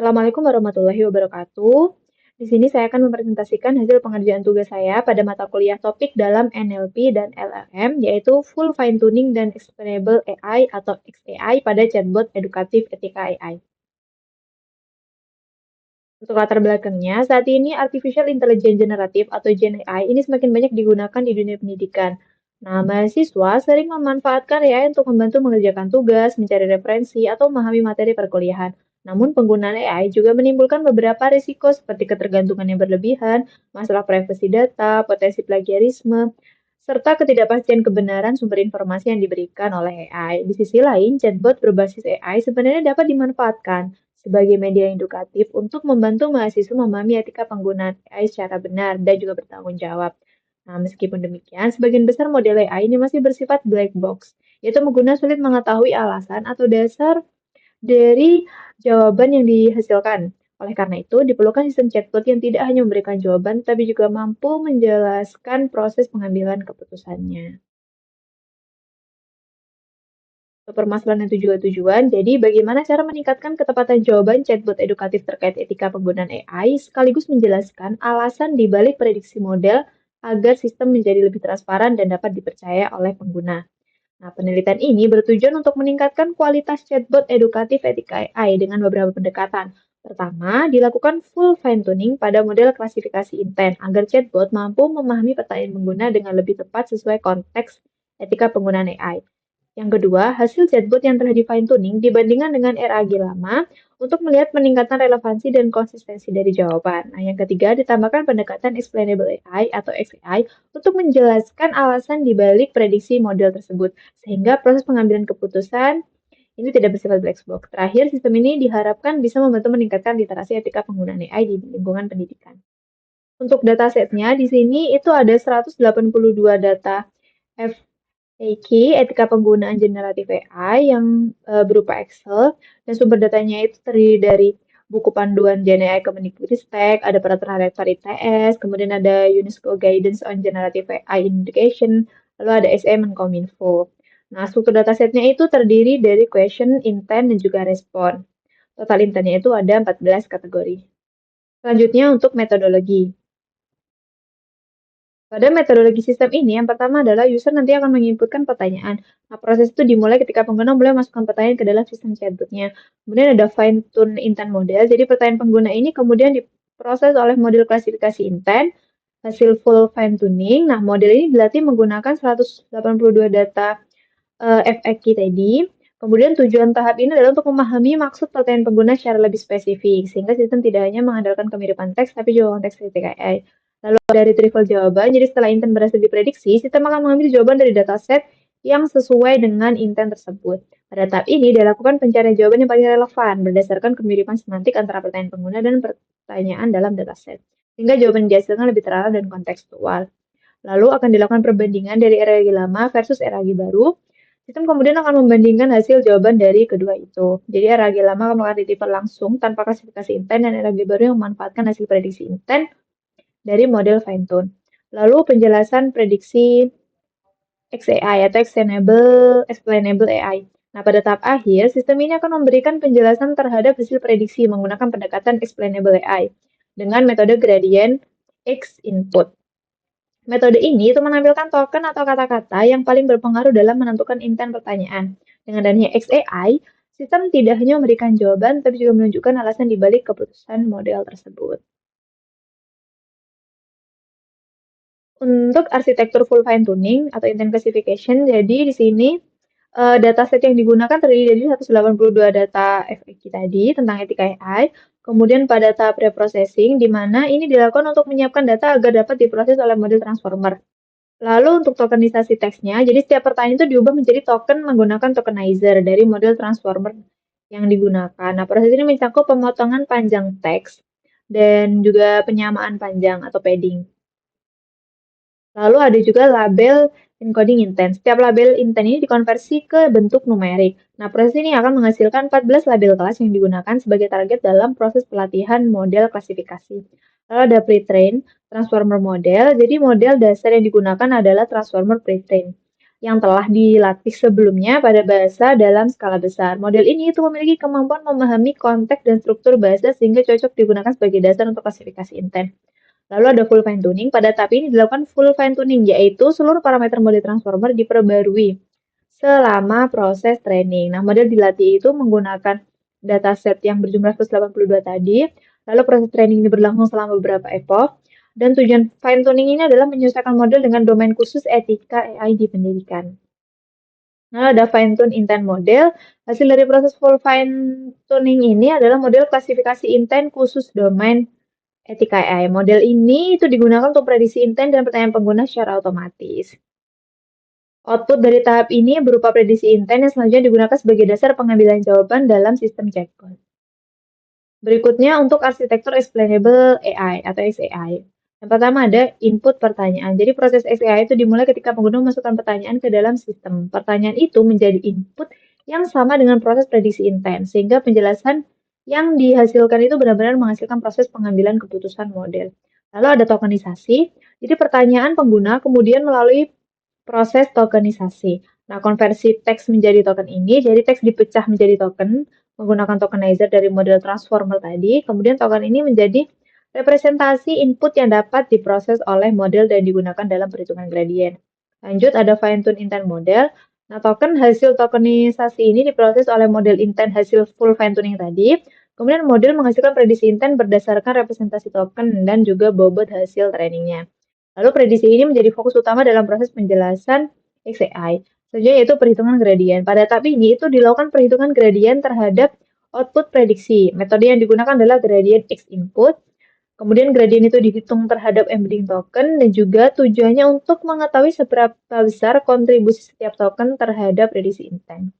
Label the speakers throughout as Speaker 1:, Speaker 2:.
Speaker 1: Assalamualaikum warahmatullahi wabarakatuh. Di sini saya akan mempresentasikan hasil pengerjaan tugas saya pada mata kuliah topik dalam NLP dan LLM, yaitu Full Fine Tuning dan Explainable AI atau XAI pada chatbot edukatif etika AI. Untuk latar belakangnya, saat ini Artificial Intelligence Generative atau Gen AI ini semakin banyak digunakan di dunia pendidikan. Nah, mahasiswa sering memanfaatkan AI untuk membantu mengerjakan tugas, mencari referensi, atau memahami materi perkuliahan. Namun, penggunaan AI juga menimbulkan beberapa risiko seperti ketergantungan yang berlebihan, masalah privasi data, potensi plagiarisme, serta ketidakpastian kebenaran sumber informasi yang diberikan oleh AI. Di sisi lain, chatbot berbasis AI sebenarnya dapat dimanfaatkan sebagai media edukatif untuk membantu mahasiswa memahami etika penggunaan AI secara benar dan juga bertanggung jawab. Nah, meskipun demikian, sebagian besar model AI ini masih bersifat black box, yaitu pengguna sulit mengetahui alasan atau dasar dari jawaban yang dihasilkan. Oleh karena itu, diperlukan sistem chatbot yang tidak hanya memberikan jawaban, tapi juga mampu menjelaskan proses pengambilan keputusannya. Permasalahan dan tujuan-tujuan. Jadi, bagaimana cara meningkatkan ketepatan jawaban chatbot edukatif terkait etika penggunaan AI, sekaligus menjelaskan alasan di balik prediksi model agar sistem menjadi lebih transparan dan dapat dipercaya oleh pengguna. Nah, penelitian ini bertujuan untuk meningkatkan kualitas chatbot edukatif etika AI dengan beberapa pendekatan. Pertama, dilakukan full fine-tuning pada model klasifikasi intent agar chatbot mampu memahami pertanyaan pengguna dengan lebih tepat sesuai konteks etika penggunaan AI. Yang kedua, hasil chatbot yang telah di-fine-tuning dibandingkan dengan RAG lama untuk melihat peningkatan relevansi dan konsistensi dari jawaban. Nah, yang ketiga, ditambahkan pendekatan explainable AI atau XAI untuk menjelaskan alasan dibalik prediksi model tersebut, sehingga proses pengambilan keputusan ini tidak bersifat black box. Terakhir, sistem ini diharapkan bisa membantu meningkatkan literasi etika penggunaan AI di lingkungan pendidikan. Untuk datasetnya, di sini itu ada 182 data FAQ, etika penggunaan generatif AI yang berupa Excel, dan sumber datanya itu terdiri dari buku panduan Gen AI Kemendikbudristek, ada peraturan rektor ITS, kemudian ada UNESCO Guidance on Generative AI in Education, lalu ada SE Menkominfo. Nah, struktur datasetnya itu terdiri dari question, intent, dan juga respon. Total intentnya itu ada 14 kategori. Selanjutnya untuk metodologi. Pada metodologi sistem ini, yang pertama adalah user nanti akan menginputkan pertanyaan. Nah, proses itu dimulai ketika pengguna mulai masukkan pertanyaan ke dalam sistem chatbotnya. Kemudian ada fine tune intent model. Jadi pertanyaan pengguna ini kemudian diproses oleh model klasifikasi intent, hasil full fine tuning. Nah, model ini dilatih menggunakan 182 data FAQ tadi. Kemudian tujuan tahap ini adalah untuk memahami maksud pertanyaan pengguna secara lebih spesifik, sehingga sistem tidak hanya mengandalkan kemiripan teks, tapi juga konteks kritik AI. Lalu ada retrieval jawaban, jadi setelah intent berhasil diprediksi, sistem akan mengambil jawaban dari dataset yang sesuai dengan intent tersebut. Pada tahap ini dilakukan pencarian jawaban yang paling relevan berdasarkan kemiripan semantik antara pertanyaan pengguna dan pertanyaan dalam dataset, sehingga jawaban yang dihasilkan lebih terarah dan kontekstual. Lalu akan dilakukan perbandingan dari RAG lama versus RAG baru. Sistem kemudian akan membandingkan hasil jawaban dari kedua itu. Jadi RAG lama akan melakukan retrieval langsung tanpa klasifikasi intent dan RAG baru yang memanfaatkan hasil prediksi intent dari model fine tune. Lalu penjelasan prediksi XAI atau Explainable AI. Nah, pada tahap akhir, sistem ini akan memberikan penjelasan terhadap hasil prediksi menggunakan pendekatan Explainable AI dengan metode gradient X input. Metode ini itu menampilkan token atau kata-kata yang paling berpengaruh dalam menentukan intent pertanyaan. Dengan adanya XAI, sistem tidak hanya memberikan jawaban, tapi juga menunjukkan alasan dibalik keputusan model tersebut. Untuk arsitektur full fine tuning atau intent classification, jadi di sini dataset yang digunakan terdiri dari 182 data FAQ tadi tentang etika AI. Kemudian pada tahap preprocessing, di mana ini dilakukan untuk menyiapkan data agar dapat diproses oleh model transformer. Lalu untuk tokenisasi teksnya, jadi setiap pertanyaan itu diubah menjadi token menggunakan tokenizer dari model transformer yang digunakan. Nah, proses ini mencakup pemotongan panjang teks dan juga penyamaan panjang atau padding. Lalu ada juga label encoding intent. Setiap label intent ini dikonversi ke bentuk numerik. Nah, proses ini akan menghasilkan 14 label kelas yang digunakan sebagai target dalam proses pelatihan model klasifikasi. Lalu ada pre-train, transformer model. Jadi model dasar yang digunakan adalah transformer pre-train yang telah dilatih sebelumnya pada bahasa dalam skala besar. Model ini itu memiliki kemampuan memahami konteks dan struktur bahasa sehingga cocok digunakan sebagai dasar untuk klasifikasi intent. Lalu ada full fine tuning. Pada tahap ini dilakukan full fine tuning, yaitu seluruh parameter model transformer diperbarui selama proses training. Nah, model dilatih itu menggunakan dataset yang berjumlah 182 tadi, lalu proses training ini berlangsung selama beberapa epoch, dan tujuan fine tuning ini adalah menyesuaikan model dengan domain khusus etika AI di pendidikan. Nah, ada fine tune intent model. Hasil dari proses full fine tuning ini adalah model klasifikasi intent khusus domain etika AI. Model ini itu digunakan untuk prediksi intent dan pertanyaan pengguna secara otomatis. Output dari tahap ini berupa prediksi intent yang selanjutnya digunakan sebagai dasar pengambilan jawaban dalam sistem chatbot. Berikutnya untuk arsitektur explainable AI atau XAI. Yang pertama ada input pertanyaan. Jadi proses XAI itu dimulai ketika pengguna memasukkan pertanyaan ke dalam sistem. Pertanyaan itu menjadi input yang sama dengan proses prediksi intent, sehingga penjelasan yang dihasilkan itu benar-benar menghasilkan proses pengambilan keputusan model. Lalu ada tokenisasi. Jadi pertanyaan pengguna kemudian melalui proses tokenisasi. Nah, konversi teks menjadi token ini, jadi teks dipecah menjadi token menggunakan tokenizer dari model transformer tadi, kemudian token ini menjadi representasi input yang dapat diproses oleh model dan digunakan dalam perhitungan gradien. Lanjut ada fine tune intent model. Nah, token hasil tokenisasi ini diproses oleh model intent hasil full fine tuning tadi. Kemudian model menghasilkan prediksi intent berdasarkan representasi token dan juga bobot hasil trainingnya. Lalu prediksi ini menjadi fokus utama dalam proses penjelasan XAI. Selanjutnya yaitu perhitungan gradien. Pada tahap ini itu dilakukan perhitungan gradien terhadap output prediksi. Metode yang digunakan adalah gradient X input. Kemudian gradien itu dihitung terhadap embedding token dan juga tujuannya untuk mengetahui seberapa besar kontribusi setiap token terhadap prediksi intent.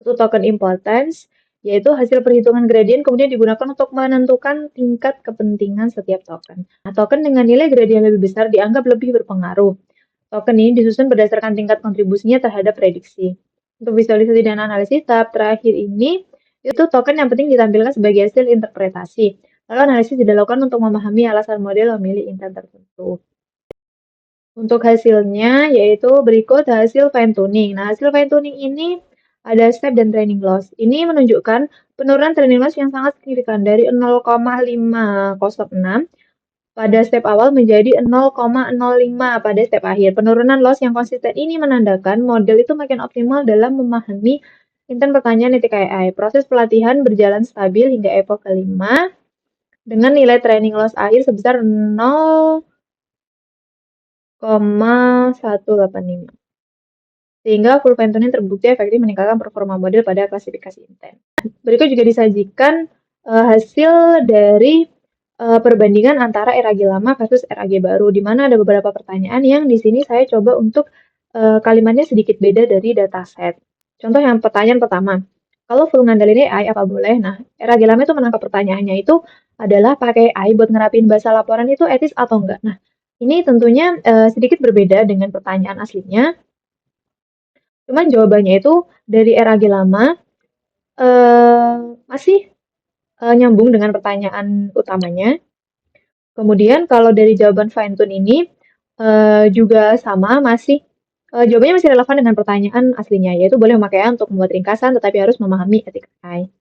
Speaker 1: Untuk token importance, yaitu hasil perhitungan gradien kemudian digunakan untuk menentukan tingkat kepentingan setiap token. Nah, token dengan nilai gradien lebih besar dianggap lebih berpengaruh. Token ini disusun berdasarkan tingkat kontribusinya terhadap prediksi. Untuk visualisasi dan analisis, tahap terakhir ini itu token yang penting ditampilkan sebagai hasil interpretasi. Lalu analisis dilakukan untuk memahami alasan model memilih intent tertentu. Untuk hasilnya yaitu berikut hasil fine tuning. Nah, hasil fine tuning ini ada step dan training loss. Ini menunjukkan penurunan training loss yang sangat signifikan dari 0,506 pada step awal menjadi 0,05 pada step akhir. Penurunan loss yang konsisten ini menandakan model itu makin optimal dalam memahami intent pertanyaan etika AI. Proses pelatihan berjalan stabil hingga epoch kelima dengan nilai training loss akhir sebesar 0,185. Sehingga full fine tuning terbukti efektif meningkatkan performa model pada klasifikasi intent. Berikut juga disajikan hasil dari perbandingan antara RAG lama versus RAG baru, di mana ada beberapa pertanyaan yang di sini saya coba untuk kalimatnya sedikit beda dari dataset. Contoh yang pertanyaan pertama, kalau full ngandelin AI apa boleh? Nah, RAG lama itu menangkap pertanyaannya itu adalah pakai AI buat ngerapin bahasa laporan itu etis atau enggak? Nah, ini tentunya sedikit berbeda dengan pertanyaan aslinya. Cuman jawabannya itu dari RAG lama masih nyambung dengan pertanyaan utamanya. Kemudian kalau dari jawaban fine tune ini juga sama, masih jawabannya masih relevan dengan pertanyaan aslinya, yaitu boleh memakai AI untuk membuat ringkasan, tetapi harus memahami etika AI.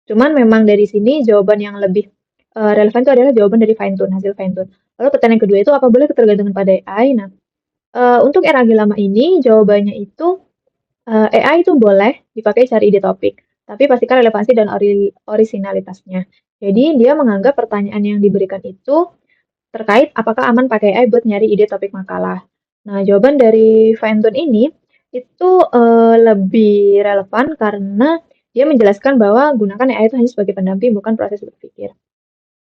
Speaker 1: Cuman memang dari sini jawaban yang lebih relevan itu adalah jawaban dari fine tune, hasil fine tune. Lalu pertanyaan kedua itu apa boleh ketergantungan pada AI? Nah, untuk RAG lama ini jawabannya itu AI itu boleh dipakai cari ide topik, tapi pastikan relevansi dan orisinalitasnya. Jadi dia menganggap pertanyaan yang diberikan itu terkait apakah aman pakai AI buat nyari ide topik makalah. Nah, jawaban dari fine tune ini itu lebih relevan karena dia menjelaskan bahwa gunakan AI itu hanya sebagai pendamping, bukan proses berpikir.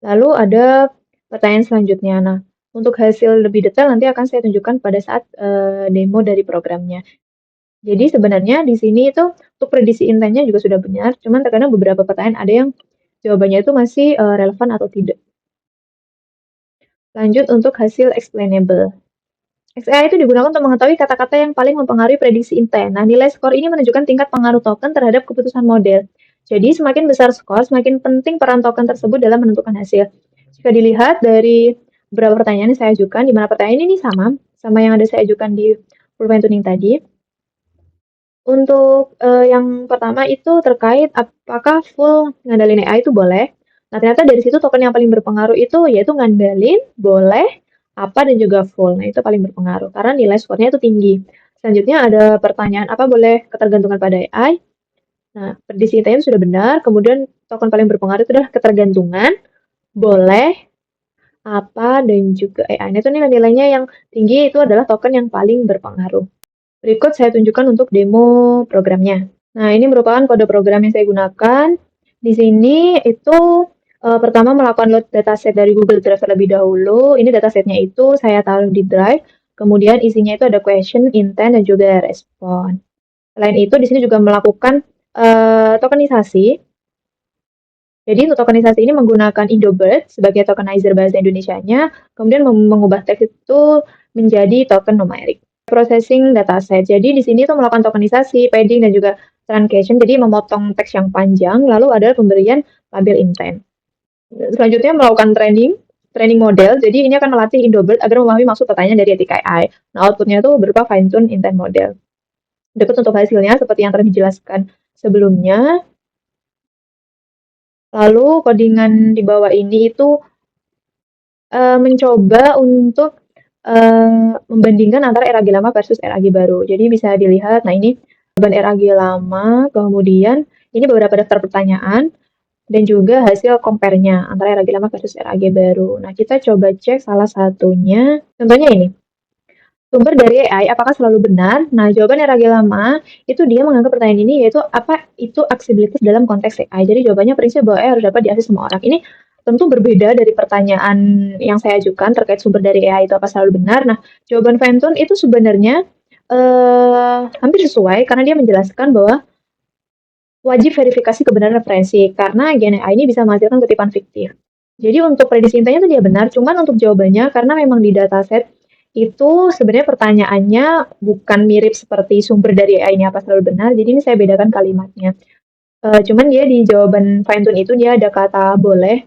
Speaker 1: Lalu ada pertanyaan selanjutnya. Nah, untuk hasil lebih detail nanti akan saya tunjukkan pada saat demo dari programnya. Jadi sebenarnya di sini itu untuk prediksi intentnya juga sudah benar, cuman terkadang beberapa pertanyaan ada yang jawabannya itu masih relevan atau tidak. Lanjut untuk hasil explainable. XAI itu digunakan untuk mengetahui kata-kata yang paling mempengaruhi prediksi intent. Nah, nilai skor ini menunjukkan tingkat pengaruh token terhadap keputusan model. Jadi, semakin besar skor, semakin penting peran token tersebut dalam menentukan hasil. Jika dilihat dari beberapa pertanyaan yang saya ajukan, di mana pertanyaan ini sama sama yang ada saya ajukan di full fine tuning tadi. Untuk yang pertama itu terkait apakah full ngandalin AI itu boleh. Nah, ternyata dari situ token yang paling berpengaruh itu yaitu ngandalin, boleh, apa, dan juga full. Nah, itu paling berpengaruh karena nilai skornya itu tinggi. Selanjutnya ada pertanyaan apa boleh ketergantungan pada AI. Nah, prediksi intanya sudah benar. Kemudian token paling berpengaruh itu adalah ketergantungan, boleh, apa, dan juga AI. Nah, itu nilai-nilainya yang tinggi itu adalah token yang paling berpengaruh. Berikut saya tunjukkan untuk demo programnya. Nah, ini merupakan kode program yang saya gunakan. Di sini itu pertama melakukan load dataset dari Google Drive terlebih dahulu. Ini datasetnya itu saya taruh di Drive. Kemudian isinya itu ada question, intent, dan juga respon. Selain itu, di sini juga melakukan tokenisasi. Jadi untuk tokenisasi ini menggunakan Indobird sebagai tokenizer bahasa Indonesianya, kemudian mengubah teks itu menjadi token numerik. Processing dataset. Jadi di sini tuh melakukan tokenisasi, padding, dan juga truncation. Jadi memotong teks yang panjang, lalu ada pemberian label intent. Selanjutnya melakukan training model. Jadi ini akan melatih Indobird agar memahami maksud pertanyaan dari etik AI. Nah, outputnya itu berupa fine tune intent model. Berikut untuk hasilnya seperti yang telah dijelaskan sebelumnya. Lalu codingan di bawah ini itu mencoba untuk membandingkan antara RAG lama versus RAG baru. Jadi bisa dilihat, nah ini jawaban RAG lama, kemudian ini beberapa daftar pertanyaan, dan juga hasil compare-nya antara RAG lama versus RAG baru. Nah, kita coba cek salah satunya. Contohnya ini. Sumber dari AI apakah selalu benar? Nah, jawaban RAG lama itu dia menganggap pertanyaan ini yaitu apa itu aksesibilitas dalam konteks AI. Jadi jawabannya prinsip bahwa AI harus dapat diakses semua orang. Ini tentu berbeda dari pertanyaan yang saya ajukan terkait sumber dari AI itu apa selalu benar. Nah, jawaban Fentun itu sebenarnya hampir sesuai karena dia menjelaskan bahwa wajib verifikasi kebenaran referensi karena Gen AI ini bisa menghasilkan kutipan fiktif. Jadi untuk prediksi intanya itu dia benar, cuman untuk jawabannya karena memang di dataset itu sebenarnya pertanyaannya bukan mirip seperti sumber dari AI ini apa selalu benar, jadi ini saya bedakan kalimatnya. Cuman dia di jawaban fine tune itu dia ada kata boleh,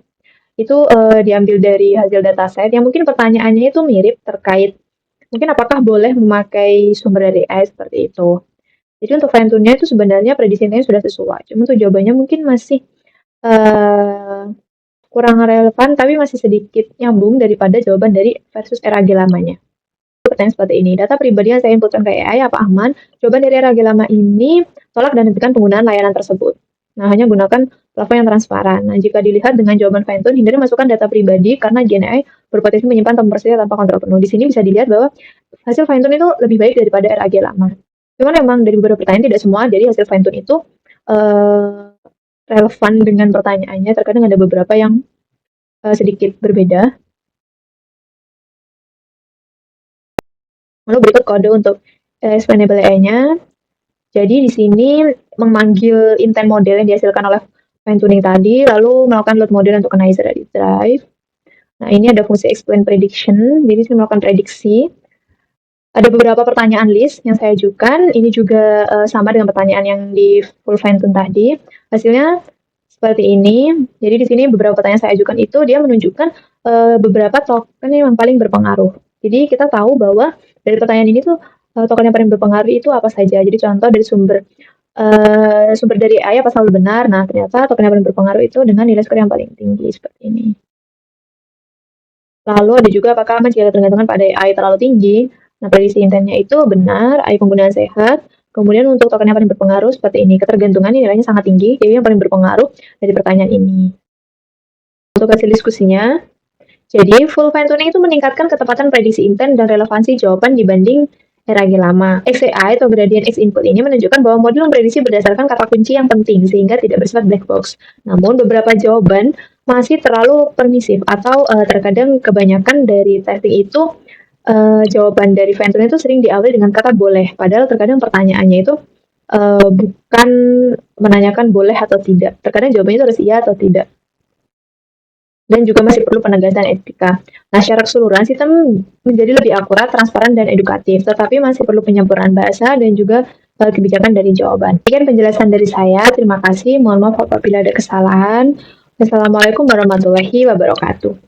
Speaker 1: itu diambil dari hasil dataset yang mungkin pertanyaannya itu mirip terkait mungkin apakah boleh memakai sumber dari AI seperti itu. Jadi untuk fine tune-nya itu sebenarnya prediksinya sudah sesuai, cuma untuk jawabannya mungkin masih kurang relevan tapi masih sedikit nyambung daripada jawaban dari versus RAG lamanya. Pertanyaan seperti ini, data pribadi yang saya inputkan ke AI apa aman? Jawaban dari RAG lama ini, tolak dan hentikan penggunaan layanan tersebut. Nah, hanya gunakan plafon yang transparan. Nah, jika dilihat dengan jawaban fine tune, hindari masukkan data pribadi karena Gen AI berpotensi menyimpan tombol tanpa kontrol penuh. Di sini bisa dilihat bahwa hasil fine tune itu lebih baik daripada RAG lama. Cuman memang dari beberapa pertanyaan tidak semua, jadi hasil fine tune itu relevan dengan pertanyaannya. Terkadang ada beberapa yang sedikit berbeda. Lalu berikut kode untuk explainable AI-nya. Jadi di sini memanggil intent model yang dihasilkan oleh fine tuning tadi, lalu melakukan load model untuk tokenizer dari drive. Nah, ini ada fungsi explain prediction, jadi saya melakukan prediksi. Ada beberapa pertanyaan list yang saya ajukan, ini juga sama dengan pertanyaan yang di full fine tune tadi. Hasilnya seperti ini. Jadi di sini beberapa pertanyaan saya ajukan itu dia menunjukkan beberapa token yang paling berpengaruh. Jadi kita tahu bahwa dari pertanyaan ini tuh token yang paling berpengaruh itu apa saja. Jadi contoh dari sumber dari AI apa selalu benar. Nah, ternyata token yang paling berpengaruh itu dengan nilai skor yang paling tinggi seperti ini. Lalu ada juga apakah aman jika tergantungan pada AI terlalu tinggi. Nah, prediksi intentnya itu benar, AI penggunaan sehat. Kemudian untuk token yang paling berpengaruh seperti ini, ketergantungan nilainya sangat tinggi, jadi yang paling berpengaruh dari pertanyaan ini. Untuk hasil diskusinya, jadi full fine tuning itu meningkatkan ketepatan prediksi intent dan relevansi jawaban dibanding RAG lama. XAI atau gradient X input ini menunjukkan bahwa modul memprediksi berdasarkan kata kunci yang penting sehingga tidak bersifat black box. Namun beberapa jawaban masih terlalu permisif atau terkadang kebanyakan dari testing itu jawaban dari fine tuning itu sering diawali dengan kata boleh, padahal terkadang pertanyaannya itu bukan menanyakan boleh atau tidak. Terkadang jawabannya itu harus iya atau tidak. Dan juga masih perlu penegasan etika. Nah, secara keseluruhan sistem menjadi lebih akurat, transparan, dan edukatif, tetapi masih perlu penyempurnaan bahasa dan juga kebijakan dari jawaban. Sekian penjelasan dari saya. Terima kasih. Mohon maaf apabila ada kesalahan. Wassalamualaikum warahmatullahi wabarakatuh.